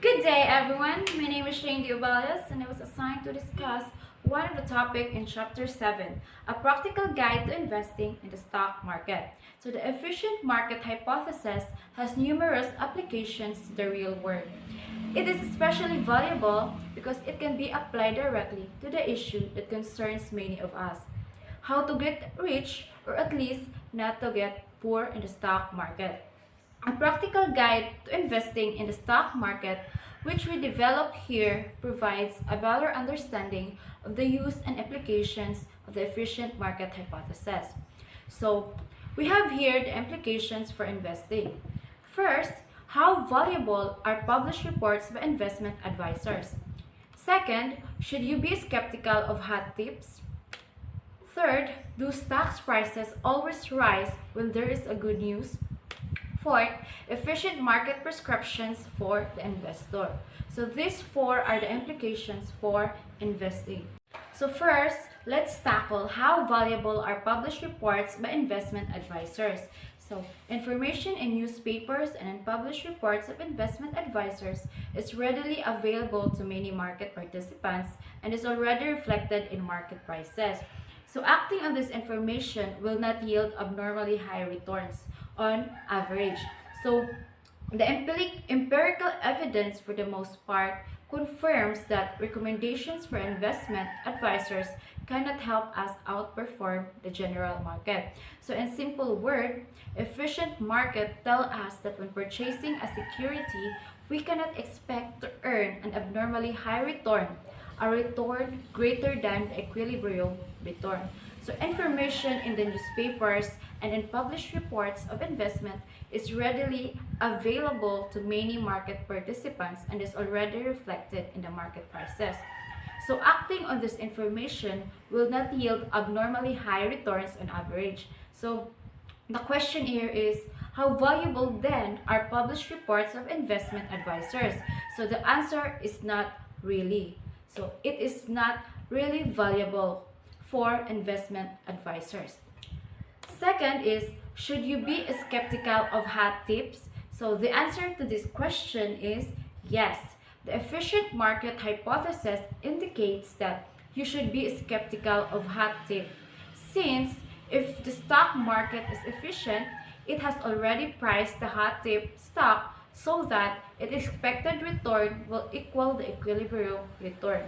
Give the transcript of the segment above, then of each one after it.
Good day, everyone. My name is Shane Diobalias, and I was assigned to discuss one of the topic in Chapter 7, a practical guide to investing in the stock market. So the efficient market hypothesis has numerous applications to the real world. It is especially valuable because it can be applied directly to the issue that concerns many of us: how to get rich, or at least not to get poor in the stock market. A practical guide to investing in the stock market, which we develop here, provides a better understanding of the use and applications of the efficient market hypothesis. So, we have here the implications for investing. First, how valuable are published reports by investment advisors? Second, should you be skeptical of hot tips? Third, do stocks prices always rise when there is a good news? Fourth, efficient market prescriptions for the investor. So these four are the implications for investing. So first, let's tackle how valuable are published reports by investment advisors. So information in newspapers and in published reports of investment advisors is readily available to many market participants and is already reflected in market prices. So acting on this information will not yield abnormally high returns on average. So the empirical evidence for the most part confirms that recommendations for investment advisors cannot help us outperform the general market. So in simple word, efficient market tell us that when purchasing a security, we cannot expect to earn an abnormally high return, a return greater than the equilibrium return. So information in the newspapers and in published reports of investment is readily available to many market participants and is already reflected in the market prices. So acting on this information will not yield abnormally high returns on average. So the question here is, how valuable then are published reports of investment advisors? So the answer is not really. So it is not really valuable for investment advisors. Second is, should you be skeptical of hot tips? So the answer to this question is yes. The efficient market hypothesis indicates that you should be skeptical of hot tip, since if the stock market is efficient, it has already priced the hot tip stock so that its expected return will equal the equilibrium return.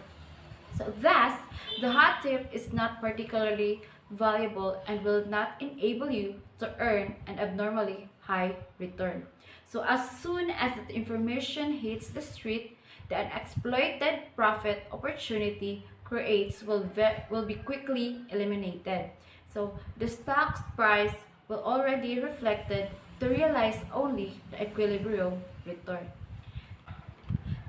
So thus, the hot tip is not particularly valuable and will not enable you to earn an abnormally high return. So as soon as the information hits the street, the unexploited profit opportunity creates will be quickly eliminated. So the stock's price will already reflected to realize only the equilibrium return.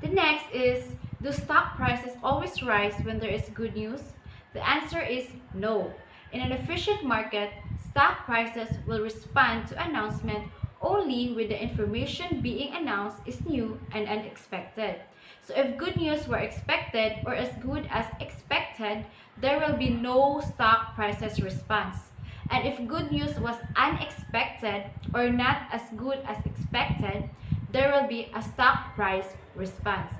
The next is, do stock prices always rise when there is good news? The answer is no. In an efficient market, stock prices will respond to announcement only when the information being announced is new and unexpected. So if good news were expected or as good as expected, there will be no stock prices response. And if good news was unexpected or not as good as expected, there will be a stock price response.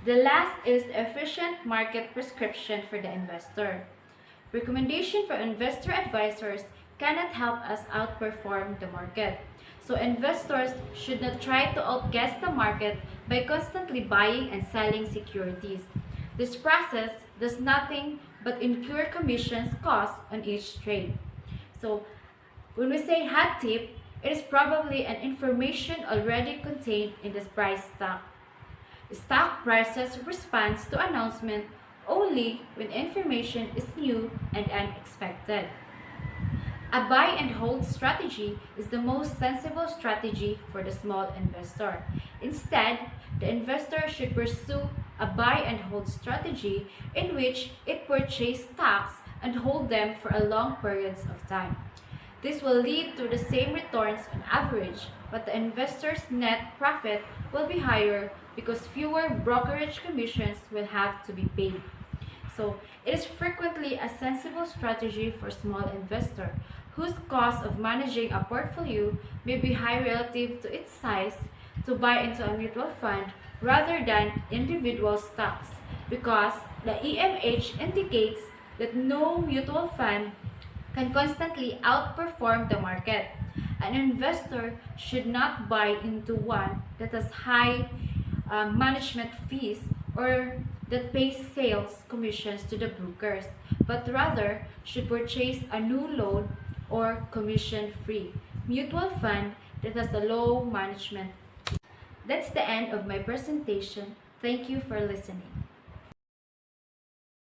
The last is the efficient market prescription for the investor. Recommendation for investor advisors cannot help us outperform the market. So investors should not try to outguess the market by constantly buying and selling securities. This process does nothing but incur commissions cost on each trade. So when we say hot tip, it is probably an information already contained in the price stock. Stock prices responds to announcement only when information is new and unexpected. A buy and hold strategy is the most sensible strategy for the small investor. Instead, the investor should pursue a buy and hold strategy in which it purchases stocks and hold them for a long periods of time. This will lead to the same returns on average, but the investor's net profit will be higher because fewer brokerage commissions will have to be paid. So, it is frequently a sensible strategy for small investor whose cost of managing a portfolio may be high relative to its size to buy into a mutual fund rather than individual stocks, because the EMH indicates that no mutual fund can constantly outperform the market. An investor should not buy into one that has high management fees or that pays sales commissions to the brokers, but rather should purchase a new loan or commission-free mutual fund that has a low management. That's the end of my presentation. Thank you for listening.